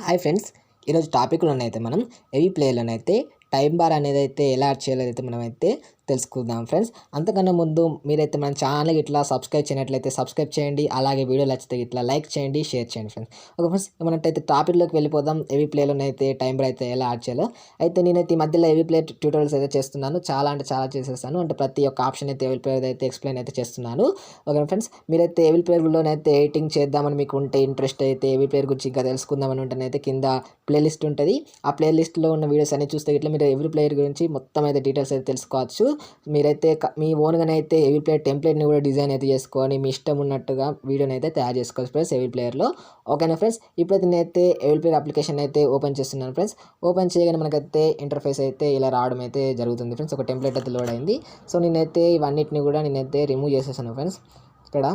Hi friends, ఈరోజు టాపిక్లోనైతే మనం ఏవీ ప్లేయర్లోనైతే టైం బార్ అనేది అయితే ఎలా యాడ్ చేయాలో అయితే మనమైతే తెలుసుకుందాం ఫ్రెండ్స్. అంతకన్నా ముందు మీరైతే మన ఛానల్ ఇట్లా సబ్స్క్రైబ్ చేయనట్లయితే సబ్స్క్రైబ్ చేయండి. అలాగే వీడియో నచ్చితే ఇట్లా లైక్ చేయండి, షేర్ చేయండి ఫ్రెండ్స్. ఓకే ఫ్రెండ్స్, మనైతే టాపిక్లోకి వెళ్ళిపోదాం. ఏవీ ప్లేయర్లోనైతే టైం బార్ అయితే ఎలా యాడ్ చేయాలో. అయితే నేనైతే ఈ మధ్యలో ఏవీ ప్లేయర్ ట్యూటోరియల్స్ అయితే చేస్తున్నాను. చాలా అంటే చాలా చేసేస్తాను. అంటే ప్రతి ఒక్క ఆప్షన్ అయితే ఏవీ ప్లేయర్ అయితే ఎక్స్ప్లెయిన్ అయితే చేస్తున్నాను. ఓకే ఫ్రెండ్స్, మీరైతే ఏవీ ప్లేయర్లోనైతే ఎడిటింగ్ చేద్దామని మీకు ఉంటే ఇంట్రెస్ట్ అయితే ఏవీ ప్లేయర్ గురించి ఇంకా తెలుసుకుందామని ఉంటేనైతే కింద ప్లేలిస్ట్ ఉంటుంది. ఆ ప్లేలిస్ట్లో ఉన్న వీడియోస్ అన్ని చూస్తే ఇట్లా మీరు ఏవీ ప్లేయర్ గురించి మొత్తం అయితే డీటెయిల్స్ అయితే తెలుసుకోవచ్చు. మీరైతే మీ ఓన్గానైతే ఏవీ ప్లేయర్ టెంప్లెట్ని కూడా డిజైన్ అయితే చేసుకొని మీ ఇష్టం ఉన్నట్టుగా వీడియోని అయితే తయారు చేసుకోవచ్చు ఫ్రెండ్స్ ఏవీ ప్లేయర్లో. ఓకేనా ఫ్రెండ్స్, ఇప్పుడైతే నేనైతే ఏవీ ప్లేయర్ అప్లికేషన్ అయితే ఓపెన్ చేస్తున్నాను ఫ్రెండ్స్. ఓపెన్ చేయగానే మనకైతే ఇంటర్ఫేస్ అయితే ఇలా రావడం అయితే జరుగుతుంది ఫ్రెండ్స్. ఒక టెంప్లెట్ అయితే లోడ్ అయింది. సో నేనైతే ఇవన్నిటిని కూడా రిమూవ్ చేసేసాను ఫ్రెండ్స్. ఇక్కడ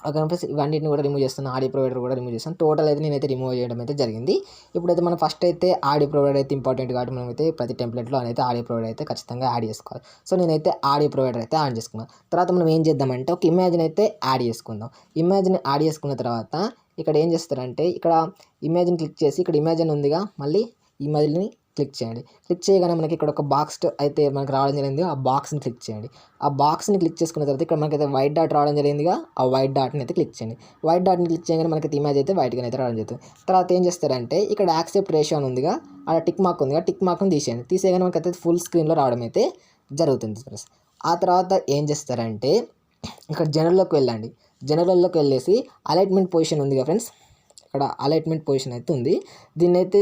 ఓకే ఫ్రెండ్స్, ఇవన్నిటిని కూడా రిమూవ్ చేస్తాను. ఆడియో ప్రొవైడర్ కూడా రిమూవ్ చేస్తాను. టోటల్ అయితే నేనైతే రిమూవ్ చేయడం అయితే జరిగింది. ఇప్పుడైతే మనం ఫస్ట్ అయితే ఆడియో ప్రొవైడర్ అయితే ఇంపార్టెంట్ కాబట్టి మనమైతే ప్రతి టెంప్లెట్లో అయితే ఆడియో ప్రొవైడర్ అయితే ఖచ్చితంగా యాడ్ చేసుకోవాలి. సో నేనైతే ఆడియో ప్రొవైడర్ అయితే యాడ్ చేసుకున్నాను. తర్వాత మనం ఏం చేద్దామంటే ఒక ఇమేజ్ని అయితే యాడ్ చేసుకుందాం. ఇమేజ్ని యాడ్ చేసుకున్న తర్వాత ఇక్కడ ఏం చేస్తారంటే ఇక్కడ ఇమేజ్ని క్లిక్ చేసి ఇక్కడ ఇమేజ్ అని ఉందిగా, మళ్ళీ ఇమేజ్ని క్లిక్ చేయండి. క్లిక్ చేయగానే మనకి ఇక్కడ ఒక బాక్స్ అయితే మనకు రావడం జరిగింది. ఆ బాక్స్ని క్లిక్ చేయండి. ఆ బాక్స్ని క్లిక్ చేసుకున్న తర్వాత ఇక్కడ మనకైతే వైట్ డాట్ రావడం జరిగిందిగా, ఆ వైట్ డాట్ని అయితే క్లిక్ చేయండి. వైట్ డాట్ని క్లిక్ చేయగానే మనకి ఇమేజ్ అయితే వైట్గా అయితే రావడం జరుగుతుంది. తర్వాత ఏం చేస్తారంటే ఇక్కడ యాక్సెప్ట్ రేషియో అని ఉందిగా, ఆ టిక్ మార్క్ ఉందిగా, టిక్ మార్క్ని తీసేయండి. తీసేయగానే మనకైతే ఫుల్ స్క్రీన్లో రావడం అయితే జరుగుతుంది ఫ్రెండ్స్. ఆ తర్వాత ఏం చేస్తారంటే ఇక్కడ జనరల్లోకి వెళ్ళండి. జనరల్లోకి వెళ్ళేసి అలైట్మెంట్ పొజిషన్ ఉందిగా ఫ్రెండ్స్, ఇక్కడ అలైట్మెంట్ పొజిషన్ అయితే ఉంది. దీన్ని అయితే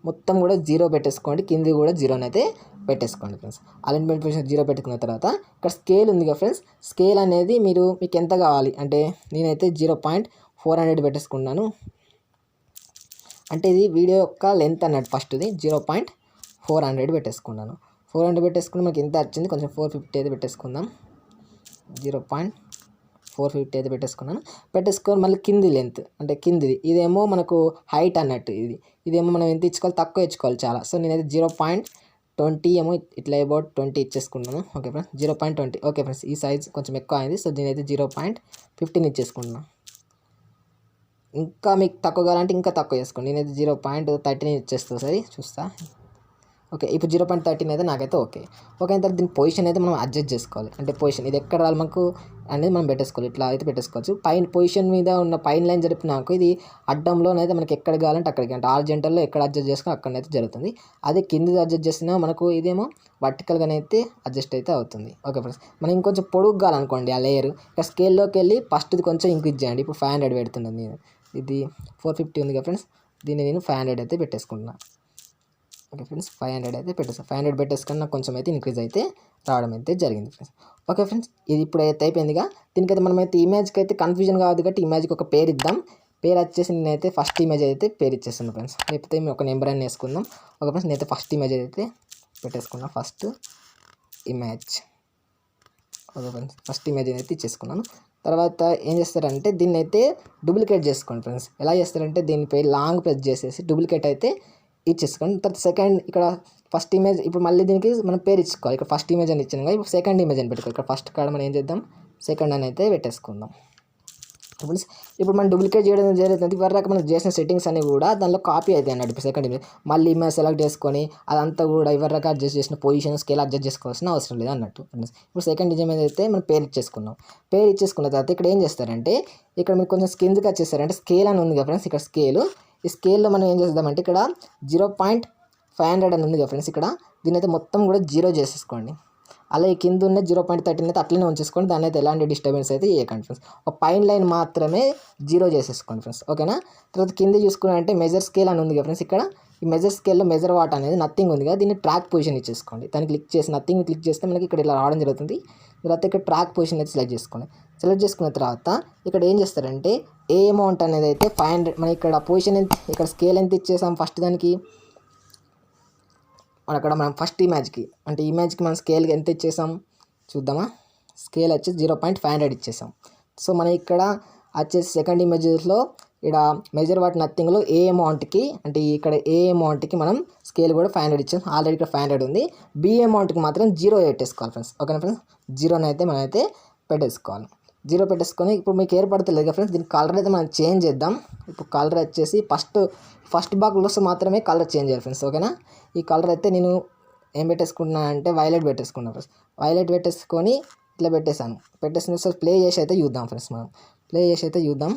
మొత్తం కూడా 0 పెట్టేసుకోండి. కింది కూడా 0 అయితే పెట్టేసుకోండి ఫ్రెండ్స్. అలైట్మెంట్ పొజిషన్ 0 పెట్టుకున్న తర్వాత ఇక్కడ స్కేల్ ఉంది కదా ఫ్రెండ్స్, స్కేల్ అనేది మీకు ఎంత కావాలి అంటే నేనైతే 0.400 పెట్టేసుకున్నాను. అంటే ఇది వీడియో యొక్క లెంత్ అన్నట్టు ఫస్ట్ది 0.400 పెట్టేసుకున్నాను. 400 పెట్టేసుకుని మనకి ఎంత వచ్చింది, కొంచెం 450 అయితే పెట్టేసుకుందాం. 0.450 అయితే పెట్టేసుకొని మళ్ళీ కింది లెంత్ అంటే కిందిది ఇదేమో మనకు హైట్ అన్నట్టు, ఇదేమో మనం ఎంత ఇచ్చుకోవాలి, తక్కువ ఇచ్చుకోవాలి చాలా. సో నేనైతే 0.20 ఏమో ఇట్లా అబౌట్ 20 ఇచ్చేసుకున్నాను. Okay friends, 0.20. ఓకే ఫ్రెండ్స్, ఈ సైజ్ కొంచెం ఎక్కువ అయింది. సో దీనైతే 0.15 ఇచ్చేసుకున్నాను. ఇంకా మీకు తక్కువ కావాలంటే ఇంకా తక్కువ చేసుకోండి. నేనైతే 0.13 ఇచ్చేస్తాను. సరే చూస్తా. ఓకే, ఇప్పుడు 0.13 అయితే నాకైతే ఓకే. అయిన తర్వాత దీని పొజిషన్ అయితే మనం అడ్జస్ట్ చేసుకోవాలి. అంటే పొజిషన్ ఇది ఎక్కడ రావాలి మనకు అనేది మనం పెట్టేసుకోవాలి. ఇట్లా అయితే పెట్టేసుకోవచ్చు. పైన పొజిషన్ మీద ఉన్న పైన లైన్ జరిపినాక ఇది అడ్డంలోనైతే మనకి ఎక్కడ కావాలంటే అక్కడికి, అంటే ఆర్జెంటల్లో ఎక్కడ అడ్జస్ట్ చేసుకుని అక్కడనైతే జరుగుతుంది. అదే కింది అడ్జస్ట్ చేసినా మనకు ఇదేమో వర్టికల్గానైతే అడ్జస్ట్ అయితే అవుతుంది. ఓకే ఫ్రెండ్స్, మనం ఇంకొంచెం పొడుగు కావాలనుకోండి ఆ లేయర్, ఇక్కడ స్కేల్లోకి వెళ్ళి ఫస్ట్ది కొంచెం ఇంక్రీజ్ చేయండి. ఇప్పుడు 500 పెడుతున్నాను నేను. ఇది 450 ఉంది కదా ఫ్రెండ్స్, దీన్ని నేను 500 అయితే పెట్టేసుకుంటున్నాను. ఓకే ఫ్రెండ్స్, 500 అయితే పెట్టేస్తాను. 500 పెట్టేసుకుని నాకు కొంచెం అయితే ఇంక్రీజ్ అయితే రావడం అయితే జరిగింది ఫ్రెండ్స్. ఓకే ఫ్రెండ్స్, ఇది ఇప్పుడు అయితే అయిపోయిందిగా. దీనికైతే మనమైతే ఇమేజ్కి అయితే కన్ఫ్యూజన్ కావద్దు కాబట్టి ఇమేజ్కి ఒక పేరు ఇద్దాం. పేరు వచ్చేసి నేనైతే ఫస్ట్ ఇమేజ్ అయితే పేరు ఇచ్చేస్తాను ఫ్రెండ్స్. లేకపోతే మేము ఒక నెంబర్ అని వేసుకుందాం. ఓకే ఫ్రెండ్స్, నేనైతే ఫస్ట్ ఇమేజ్ అయితే పెట్టేసుకున్నాను. First image. Okay friends, first image అయితే ఇచ్చేసుకున్నాను. తర్వాత ఏం చేస్తారంటే దీన్ని అయితే డూప్లికేట్ చేసుకోండి ఫ్రెండ్స్. ఎలా చేస్తారంటే దీనిపై లాంగ్ ప్రెస్ చేసేసి డూప్లికేట్ అయితే ఇచ్చేసుకోండి. తర్వాత సెకండ్ ఇక్కడ ఫస్ట్ ఇమేజ్, ఇప్పుడు మళ్ళీ దీనికి మనం పేరు ఇచ్చుకోవాలి. ఇక్కడ ఫస్ట్ ఇమేజ్ అని ఇచ్చాను కదా, ఇప్పుడు సెకండ్ ఇమేజ్ అని పెట్టుకోవాలి. ఇక్కడ ఫస్ట్ కాడ మనం ఏం చేద్దాం, సెకండ్ అని అయితే పెట్టేసుకుందాం. ఇప్పుడు మనం డూప్లికేట్ చేయడం జరుగుతుంది. ఇవరకు మనం చేసిన సెట్టింగ్స్ అన్ని కూడా దానిలో కాపీ అయితే అన్నట్టు. ఇప్పుడు సెకండ్ ఇమేజ్ మళ్ళీ ఇమేజ్ సెలెక్ట్ చేసుకొని అదంతా కూడా ఇవరకు అడ్జస్ట్ చేసిన పొజిషన్ స్కేల్ అడ్జస్ట్ చేసుకోవాల్సిన అవసరం లేదు అన్నట్టు. ఇప్పుడు సెకండ్ ఇమేజ్ అయితే మనం పేరు ఇచ్చేసుకున్నాం. పేరు ఇచ్చేసుకున్న తర్వాత ఇక్కడ ఏం చేస్తారంటే ఇక్కడ మీరు కొంచెం కిందకి వచ్చేస్తారంటే స్కేల్ అని ఉంది కదా ఫ్రెండ్స్, ఇక్కడ స్కేల్, ఈ స్కేల్లో మనం ఏం చేద్దామంటే ఇక్కడ 0.500 అని ఉంది కదా ఫ్రెండ్స్, ఇక్కడ దీని అయితే మొత్తం కూడా 0 చేసేసుకోండి. అలాగే కింద ఉన్న 0.13 అయితే అట్లనే ఉంచేసుకోండి. దాని అయితే ఎలాంటి డిస్టర్బెన్స్ అయితే చేయకండి ఫ్రెండ్స్. ఒక పైన లైన్ మాత్రమే 0 చేసేసుకోండి ఫ్రెండ్స్. ఓకేనా. తర్వాత కింద చూసుకున్నారంటే మెజర్ స్కేల్ అని ఉంది కదా ఫ్రెండ్స్, ఇక్కడ ఈ మెజర్ స్కేల్లో మెజర్ వాట్ అనేది నథింగ్ ఉంది కదా, దీన్ని ట్రాక్ పొజిషన్ ఇచ్చేసుకోండి. దాన్ని క్లిక్ చేసి నథింగ్ క్లిక్ చేస్తే మనకి ఇక్కడ ఇలా రావడం జరుగుతుంది. తర్వాత ఇక్కడ ట్రాక్ పొజిషన్ అయితే సెలెక్ట్ చేసుకోండి. సెలెక్ట్ చేసుకున్న తర్వాత ఇక్కడ ఏం చేస్తారంటే ఏ అమౌంట్ అనేది అయితే 500, మనం ఇక్కడ పొజిషన్ ఎంత, ఇక్కడ స్కేల్ ఎంత ఇచ్చేసాం ఫస్ట్ దానికి, అక్కడ మనం ఫస్ట్ ఇమేజ్కి అంటే ఇమేజ్కి మనం స్కేల్కి ఎంత ఇచ్చేసాం చూద్దామా. స్కేల్ వచ్చేసి 0.500 ఇచ్చేసాం. సో మనం ఇక్కడ వచ్చేసి సెకండ్ ఇమేజెస్లో ఇక్కడ మెజర్ వాట్ నథింగ్లో ఏ అమౌంట్కి అంటే ఇక్కడ ఏ అమౌంట్కి మనం స్కేల్ కూడా 500 ఇచ్చాం. ఆల్రెడీ ఇక్కడ 500 ఉంది. బి అమౌంట్కి మాత్రం 0 పెట్టేసుకోవాలి ఫ్రెండ్స్. ఓకేనా ఫ్రెండ్స్, 0 అయితే మనం అయితే పెట్టేసుకోవాలి. 0 పెట్టేసుకొని ఇప్పుడు మీకు ఏర్పడతలేదు ఫ్రెండ్స్. దీని కలర్ అయితే మనం చేంజ్ చేద్దాం. ఇప్పుడు కలర్ వచ్చేసి ఫస్ట్ బాక్స్లో మాత్రమే కలర్ చేంజ్ చేయాలి ఫ్రెండ్స్. ఓకేనా. ఈ కలర్ అయితే నేను ఏం పెట్టేసుకుంటున్నాను అంటే వైలెట్ పెట్టేసుకున్నాను ఫ్రెండ్స్. వైలెట్ పెట్టేసుకొని ఇట్లా పెట్టేసిన సార్ ప్లే చేసి అయితే చూద్దాం ఫ్రెండ్స్. మనం ప్లే చేసి అయితే చూద్దాం.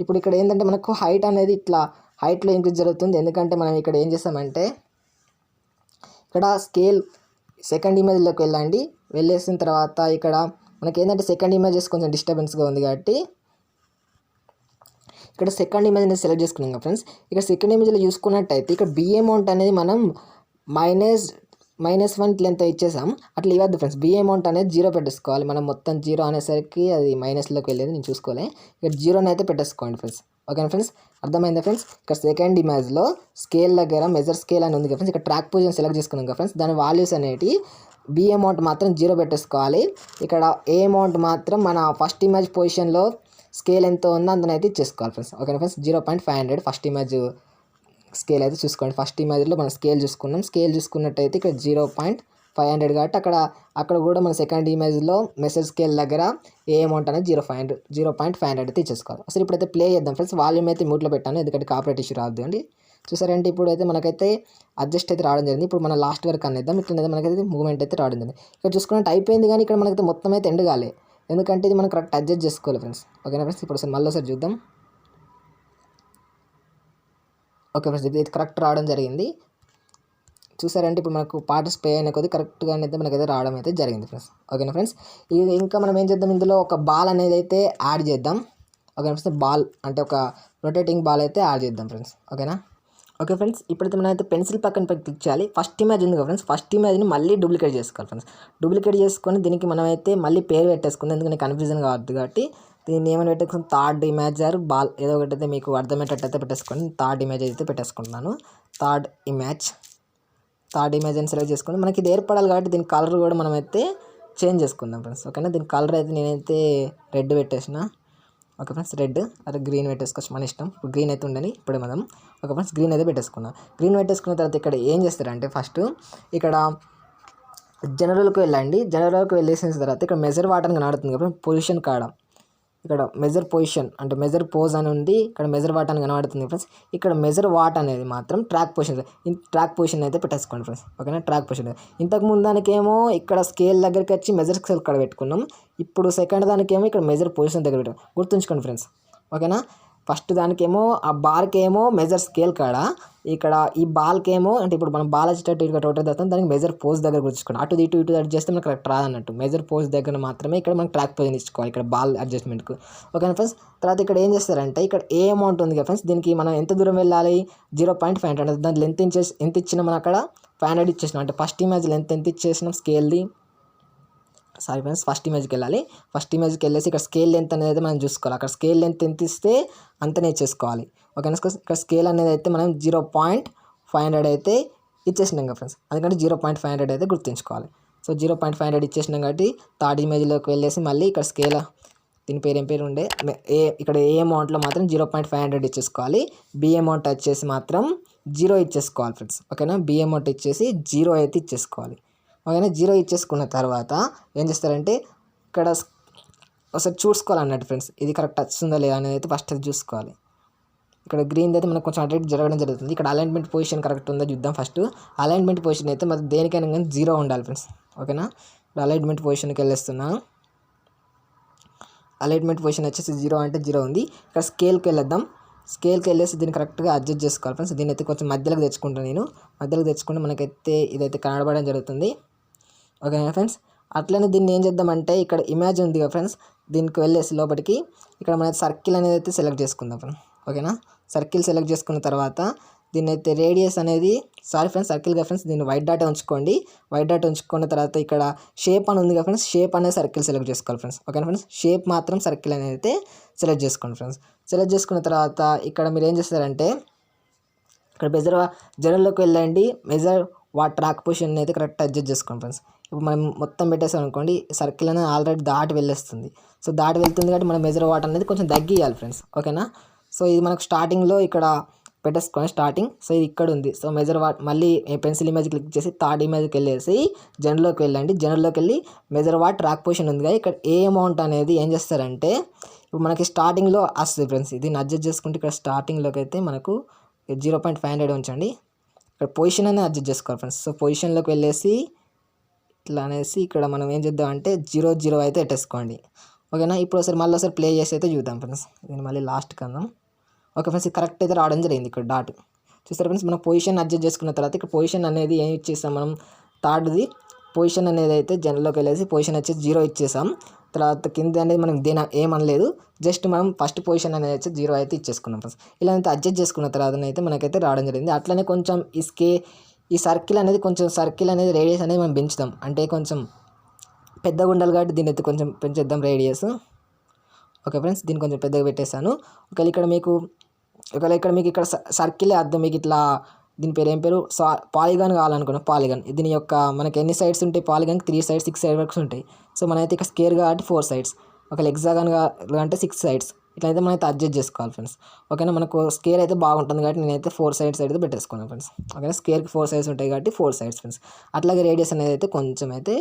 ఇప్పుడు ఇక్కడ ఏంటంటే మనకు హైట్ అనేది ఇట్లా హైట్లో ఇంక్రీజ్ జరుగుతుంది. ఎందుకంటే మనం ఇక్కడ ఏం చేస్తామంటే ఇక్కడ స్కేల్ సెకండ్ ఇమేజ్లోకి వెళ్ళేసిన తర్వాత ఇక్కడ మనకి ఏంటంటే సెకండ్ ఇమేజెస్ కొంచెం డిస్టర్బెన్స్గా ఉంది కాబట్టి ఇక్కడ సెకండ్ ఇమేజ్ అనేది సెలెక్ట్ చేసుకున్నాం కదా ఫ్రెండ్స్. ఇక్కడ సెకండ్ ఇమేజ్లో చూసుకున్నట్టయితే ఇక్కడ బి అమౌంట్ అనేది మనం -1 లెంత్ ఇచ్చేసాం. అట్లా ఇవ్వద్దు ఫ్రెండ్స్. బి అమౌంట్ అనేది 0 పెట్టేసుకోవాలి. మనం మొత్తం 0 అనేసరికి అది మైనస్లోకి వెళ్ళేది నేను చూసుకోలే. ఇక్కడ 0 అయితే పెట్టేసుకోండి ఫ్రెండ్స్. ఓకేనా ఫ్రెండ్స్, అర్థమైందా ఫ్రెండ్స్. ఇక్కడ సెకండ్ ఇమేజ్లో స్కేల్ దగ్గర మెజర్ స్కేల్ అని ఉంది కదా ఫ్రెండ్స్. ఇక్కడ ట్రాక్ పొజిషన్ సెలెక్ట్ చేసుకున్నాం కదా ఫ్రెండ్స్. దాని వాల్యూస్ అనేవి బి అమౌంట్ మాత్రం 0 పెట్టేసుకోవాలి. ఇక్కడ ఏ అమౌంట్ మాత్రం మన ఫస్ట్ ఇమేజ్ పొజిషన్లో స్కేల్ ఎంత ఉందో అంతనైతే ఇచ్చేసుకోవాలి ఫ్రెండ్స్. ఓకేనా ఫ్రెండ్స్. 0.500 ఫస్ట్ ఇమేజ్ స్కేల్ అయితే చూసుకోండి. ఫస్ట్ ఇమేజ్లో మనం స్కేల్ చూసుకున్నాం. స్కేల్ చూసుకున్నట్టయితే ఇక్కడ 0.500 కాబట్టి అక్కడ కూడా మన సెకండ్ ఇమేజ్లో మెసేజ్ స్కేల్ దగ్గర ఏ అమౌంట్ అనేది 0.500 అయితే ఇచ్చేసుకోవాలి. అసలు ఇప్పుడైతే ప్లే చేద్దాం ఫ్రెండ్స్. వాల్యూమ్ అయితే మ్యూట్లో పెట్టాను ఎందుకంటే కాపరేట్ ఇష్యూ రాదు అండి. చూసారంటే ఇప్పుడు అయితే మనకైతే అడ్జస్ట్ అయితే రావడం జరిగింది. ఇప్పుడు మన లాస్ట్ వరకు అనేద్దాం. ఇట్లా మనకైతే మూవ్మెంట్ అయితే రావడం జరిగింది. ఇక్కడ చూసుకున్నట్టు అయిపోయింది కానీ ఇక్కడ మనకైతే మొత్తం అయితే ఎండ్ కాలే. ఎందుకంటే ఇది మనం కరెక్ట్ అడ్జస్ట్ చేసుకోవాలి ఫ్రెండ్స్. ఓకేనా ఫ్రెండ్స్. ఇప్పుడు మళ్ళీ ఒకసారి చూద్దాం. ఓకే ఫ్రెండ్స్, ఇది కరెక్ట్ రావడం జరిగింది. చూసారంటే ఇప్పుడు మనకు పార్ట్స్ ప్లే అయిన కొద్ది కరెక్ట్గా అయితే మనకైతే రావడం అయితే జరిగింది ఫ్రెండ్స్. ఓకేనా ఫ్రెండ్స్. ఇది ఇంకా మనం ఏం చేద్దాం, ఇందులో ఒక బాల్ అనేది అయితే యాడ్ చేద్దాం. ఓకేనా ఫ్రెండ్స్. బాల్ అంటే ఒక రొటేటింగ్ బాల్ అయితే యాడ్ చేద్దాం ఫ్రెండ్స్. ఓకేనా. ఓకే ఫ్రెండ్స్, ఇప్పుడైతే మనం అయితే పెన్సిల్ పక్కన క్లిక్ చేయాలి. ఫస్ట్ ఇమేజ్ ఉంది కదా ఫ్రెండ్స్, ఫస్ట్ ఇమేజ్ని మళ్ళీ డూప్లికేట్ చేసుకోవాలి ఫ్రెండ్స్. డూప్లికేట్ చేసుకొని దీనికి మనం అయితే మళ్ళీ పేరు పెట్టేసుకుందాం, ఎందుకంటే కన్ఫ్యూజన్ కావద్దు కాబట్టి దీన్ని ఏమైనా పెట్టేసుకుని థర్డ్ ఇమేజ్ ఆర్ బాల్ ఏదో ఒకటి అయితే మీకు అర్థమయ్యేటట్టు అయితే పెట్టేసుకోండి. థర్డ్ ఇమేజ్ అయితే పెట్టేసుకుంటున్నాను. థర్డ్ ఇమేజ్ అని సెలెక్ట్ చేసుకొని మనకి ఇది ఏర్పడాలి కాబట్టి దీని కలర్ కూడా మనం అయితే చేంజ్ చేసుకుందాం ఫ్రెండ్స్. ఓకేనా. దీని కలర్ అయితే నేనైతే రెడ్ పెట్టేసిన. ఓకే ఫ్రెండ్స్, రెడ్ అదే గ్రీన్ పెట్టేసుకోవచ్చు మన ఇష్టం. ఇప్పుడు గ్రీన్ అయితే ఉండని ఇప్పుడే మనం. ఓకే ఫ్రెండ్స్, గ్రీన్ అయితే పెట్టేసుకున్నాం. గ్రీన్ పెట్టేసుకున్న తర్వాత ఇక్కడ ఏం చేస్తారంటే ఫస్ట్ ఇక్కడ జనరల్కి వెళ్ళండి. జనరల్కి వెళ్ళేసిన తర్వాత ఇక్కడ మెజర్ వాటర్ అని కనబడుతుంది కదా పొజిషన్ కాడ. ఇక్కడ మెజర్ పొజిషన్ అంటే మెజర్ పోజ్ అని ఉంది. ఇక్కడ మెజర్ వాట్ అని కనబడుతుంది ఫ్రెండ్స్. ఇక్కడ మెజర్ వాట్ అనేది మాత్రం ట్రాక్ పొజిషన్ అయితే పెట్టేసుకోండి ఫ్రెండ్స్. ఓకేనా. ట్రాక్ పొజిషన్ ఇంతకు ముందు దానికేమో ఇక్కడ స్కేల్ దగ్గరికి వచ్చి మెజర్ స్కేల్ కాడ పెట్టుకున్నాం. ఇప్పుడు సెకండ్ దానికేమో ఇక్కడ మెజర్ పొజిషన్ దగ్గర పెట్టాం. గుర్తుంచుకోండి ఫ్రెండ్స్. ఓకేనా. ఫస్ట్ దానికేమో ఆ బాల్కేమో మెజర్ స్కేల్ కాడ, ఇక్కడ ఈ బాల్కేమో అంటే ఇప్పుడు మనం బాల్ వచ్చేటట్టు ఇక్కడ రొటేట్ చేస్తాం, దానికి మెజర్ పోజ్ దగ్గర గుర్తుంచుకోండి. అటు ఇటు అడ్జస్ట్ చేస్తే మనకు కరెక్ట్ రాదన్నట్టు. మెజర్ పోజ్ దగ్గర మాత్రమే ఇక్కడ మనం ట్రాక్ పొజిషన్ ఇచ్చుకోవాలి ఇక్కడ బాల్ అడ్జస్ట్మెంట్కు. ఓకేనా ఫ్రెండ్స్. తర్వాత ఇక్కడ ఏం చేస్తారంటే ఇక్కడ ఏ అమౌంట్ ఉంది కదా ఫ్రెండ్స్, దీనికి మనం ఎంత దూరం వెళ్ళాలి 0.5 అంటే దాని లెంత్ ఎంత ఇచ్చినా మనం అక్కడ 500 ఇచ్చేసినాం. అంటే ఫస్ట్ ఇమేజ్ లెంత్ ఎంత ఇచ్చేసినాం స్కేల్ది. సారీ ఫ్రెండ్స్, ఫస్ట్ ఇమేజ్కి వెళ్ళాలి. ఫస్ట్ ఇమేజ్కి వెళ్ళేసి ఇక్కడ స్కేల్ లెంత్ అనేది మనం చూసుకోవాలి. అక్కడ స్కేల్ లెంత్ ఎంత ఇస్తే అంతనే ఇచ్చేసుకోవాలి. ఓకేనా. ఇక్కడ స్కేల్ అనేది అయితే మనం 0.500 అయితే ఇచ్చేసినాం కదా ఫ్రెండ్స్, అందుకంటే 0.500 అయితే గుర్తుంచుకోవాలి. సో 0.500 ఇచ్చేసినాం కాబట్టి థర్డ్ ఇమేజ్లోకి వెళ్ళేసి మళ్ళీ ఇక్కడ స్కేల్ దీని పేరు ఏం పేరు ఉండే ఇక్కడ ఏ అమౌంట్లో మాత్రం 0.500 ఇచ్చేసుకోవాలి. బి అమౌంట్ వచ్చేసి మాత్రం 0 ఇచ్చేసుకోవాలి ఫ్రెండ్స్. ఓకేనా. బి అమౌంట్ ఇచ్చేసి 0 అయితే ఇచ్చేసుకోవాలి. ఓకేనా. 0 ఇచ్చేసుకున్న తర్వాత ఏం చేస్తారంటే ఇక్కడ ఒకసారి చూసుకోవాలన్నట్టు ఫ్రెండ్స్, ఇది కరెక్ట్ వస్తుందా లేదా అనేది అయితే ఫస్ట్ అది చూసుకోవాలి. ఇక్కడ గ్రీన్ అయితే మనకు కొంచెం అటు జరగడం జరుగుతుంది. ఇక్కడ అలైన్మెంట్ పొజిషన్ కరెక్ట్ ఉందో చూద్దాం. ఫస్ట్ అలైన్మెంట్ పొజిషన్ అయితే మరి దేనికైనా కానీ 0 ఉండాలి ఫ్రెండ్స్. ఓకేనా. అలైన్మెంట్ పొజిషన్కి వెళ్ళేస్తున్నాను. అలైన్మెంట్ పొజిషన్ వచ్చేసి 0 అంటే 0 ఉంది. ఇక్కడ స్కేల్కి వెళ్ళేద్దాం. స్కేల్కి వెళ్ళేసి దీన్ని కరెక్ట్గా అడ్జస్ట్ చేసుకోవాలి ఫ్రెండ్స్. దీన్ని అయితే కొంచెం మధ్యలోకి తెచ్చుకుంటాను నేను. మధ్యలోకి తెచ్చుకుంటే మనకైతే ఇదైతే కనబడడం జరుగుతుంది. ఓకేనా ఫ్రెండ్స్. అట్లనే దీన్ని ఏం చేద్దామంటే ఇక్కడ ఇమేజ్ ఉంది కదా ఫ్రెండ్స్, దీనికి వెళ్ళేసి లోపలికి ఇక్కడ మన సర్కిల్ అనేది అయితే సెలెక్ట్ చేసుకుందాం ఫ్రెండ్స్. ఓకేనా. సర్కిల్ సెలెక్ట్ చేసుకున్న తర్వాత దీన్ని అయితే రేడియస్ అనేది సర్కిల్ కదా ఫ్రెండ్స్, దీన్ని వైట్ డాట్ ఉంచుకోండి. వైట్ డాట్ ఉంచుకున్న తర్వాత ఇక్కడ షేప్ అని ఉంది కదా ఫ్రెండ్స్, షేప్ అనేది సర్కిల్ సెలెక్ట్ చేసుకోవాలి ఫ్రెండ్స్. ఓకేనా ఫ్రెండ్స్. షేప్ మాత్రం సర్కిల్ అనేది అయితే సెలెక్ట్ చేసుకోండి ఫ్రెండ్స్. సెలెక్ట్ చేసుకున్న తర్వాత ఇక్కడ మీరు ఏం చేస్తారంటే ఇక్కడ జనరల్లోకి వెళ్ళండి. మెజర్ ట్రాక్ పొజిషన్ అయితే కరెక్ట్ అడ్జస్ట్ చేసుకోండి ఫ్రెండ్స్. ఇప్పుడు మనం మొత్తం పెట్టేసాం అనుకోండి, సర్కిల్ అనేది ఆల్రెడీ దాటి వెళ్ళేస్తుంది. సో దాటి వెళ్తుంది కాబట్టి మనం మెజర్ వాట్ అనేది కొంచెం తగ్గియాలి ఫ్రెండ్స్. ఓకేనా. సో ఇది మనకు స్టార్టింగ్లో ఇక్కడ పెట్టేసుకొని స్టార్టింగ్. సో ఇది ఇక్కడ ఉంది. సో మెజర్ వాట్ మళ్ళీ పెన్సిల్ ఇమేజ్ క్లిక్ చేసి థర్డ్ ఇమేజ్కి వెళ్ళేసి జనరల్లోకి వెళ్ళండి. జనరల్లోకి వెళ్ళి మెజర్ వాట్ ట్రాక్ పొజిషన్ ఉంది కదా, ఇక్కడ ఏ అమౌంట్ అనేది ఏం చేస్తారంటే ఇప్పుడు మనకి స్టార్టింగ్లో వస్తుంది ఫ్రెండ్స్. దీన్ని అడ్జస్ట్ చేసుకుంటే ఇక్కడ స్టార్టింగ్లోకి అయితే మనకు 0.500 ఉంచండి. ఇక్కడ పొజిషన్ అనేది అడ్జస్ట్ చేసుకోవాలి ఫ్రెండ్స్. సో పొజిషన్లోకి వెళ్ళేసి ఇట్లా అనేసి ఇక్కడ మనం ఏం చేద్దామంటే 0.0 అయితే పెట్టేసుకోండి. ఓకేనా. ఇప్పుడు మళ్ళీ ఒకసారి ప్లే చేసి అయితే చూద్దాం ఫ్రెండ్స్. దీన్ని మళ్ళీ లాస్ట్కి అందాం. ఓకే ఫ్రెండ్స్, ఇది కరెక్ట్ అయితే రావడం జరిగింది. ఇక్కడ డాట్ చూస్తారు ఫ్రెండ్స్. మనం పొజిషన్ అడ్జస్ట్ చేసుకున్న తర్వాత ఇక్కడ పొజిషన్ అనేది ఏం ఇచ్చేసాం మనం, థర్డ్ది పొజిషన్ అనేది అయితే జనరల్లోకి వెళ్ళేసి పొజిషన్ వచ్చేసి 0 ఇచ్చేసాం. తర్వాత కింద అనేది మనం దేని ఏమనలేదు, జస్ట్ మనం ఫస్ట్ పొజిషన్ అనేది వచ్చి 0 అయితే ఇచ్చేసుకున్నాం ఫ్రెండ్స్. ఇలా అయితే అడ్జస్ట్ చేసుకున్న తర్వాత అయితే మనకైతే రావడం జరిగింది. అట్లనే కొంచెం ఈ సర్కిల్ అనేది రేడియస్ అనేది మనం పెంచుదాం. అంటే కొంచెం పెద్దగా ఉండాలి కాబట్టి దీన్ని అయితే కొంచెం పెంచేద్దాం రేడియస్. ఓకే ఫ్రెండ్స్, దీన్ని కొంచెం పెద్దగా పెట్టేశాను. ఒకవేళ ఇక్కడ మీకు ఇక్కడ సర్కిలే అర్థం, మీకు ఇట్లా దీని పేరు ఏం పేరు పాలిగాన్ కావాలనుకున్నా పాలిగాన్. దీని యొక్క మనకి ఎన్ని సైడ్స్ ఉంటాయి పాలిగాన్కి 3 సైడ్స్ 6 సైడ్ వరకు ఉంటాయి. సో మనమైతే ఇక్కడ స్కేర్ కాబట్టి 4 సైడ్స్, ఒకవేళ హెక్సాగాన్ అంటే 6 సైడ్స్. ఇట్లయితే మనమైతే అడ్జస్ట్ చేసుకోవాలి ఫ్రెండ్స్. ఓకేనా. మనకు స్కేర్ అయితే బాగుంటుంది కాబట్టి నేనైతే 4 సైడ్స్ అయితే పెట్టేసుకున్నాను ఫ్రెండ్స్. ఓకేనా. స్కేర్కి 4 సైడ్స్ ఉంటాయి కాబట్టి 4 సైడ్స్ ఫ్రెండ్స్. అట్లాగే రేడియస్ అనేది అయితే కొంచెం అయితే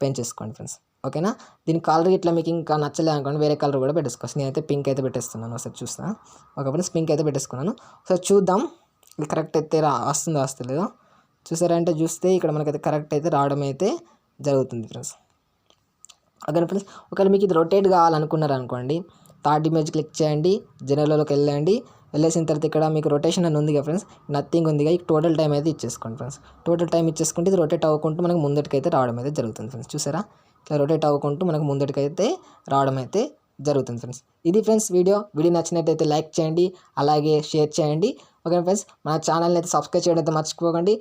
పెంచేసుకోండి ఫ్రెండ్స్. ఓకేనా. దీని కలర్ ఇట్లా మీకు ఇంకా నచ్చలేదు అనుకోండి వేరే కలర్ కూడా పెట్టేసుకోవచ్చు. నేనైతే పింక్ అయితే పెట్టేస్తున్నాను. ఒకసారి చూస్తా. ఓకే ఫ్రెండ్స్, పింక్ అయితే పెట్టేసుకున్నాను. ఒకసారి చూద్దాం ఇది కరెక్ట్ అయితే వస్తలేదో. చూసారంటే చూస్తే ఇక్కడ మనకైతే కరెక్ట్ అయితే రావడం అయితే జరుగుతుంది ఫ్రెండ్స్. ఓకే ఫ్రెండ్స్, ఒకవేళ మీకు ఇది రొటేట్ కావాలనుకున్నారు అనుకోండి, థర్డ్ ఇమేజ్ క్లిక్ చేయండి, జనరల్లోకి వెళ్ళేసిన తర్వాత ఇక్కడ మీకు రొటేషన్ అని ఉంది కదా ఫ్రెండ్స్, నథింగ్ ఉంది కదా, టోటల్ టైం అయితే ఇచ్చేసుకోండి ఫ్రెండ్స్. టోటల్ టైం ఇచ్చేసుకుంటే ఇది రొటేట్ అవ్వకుంటూ మనకు ముందటికైతే రావడం అయితే జరుగుతుంది ఫ్రెండ్స్. చూసారా, ఇట్లా రొటేట్ అవ్వకుంటూ మనకు ముందటికైతే రావడం అయితే జరుగుతుంది ఫ్రెండ్స్. ఇది ఫ్రెండ్స్ వీడియో నచ్చినట్టయితే లైక్ చేయండి, అలాగే షేర్ చేయండి. ఓకే ఫ్రెండ్స్, మన ఛానల్ని అయితే సబ్స్క్రైబ్ చేయడం అయితే మర్చిపోకండి.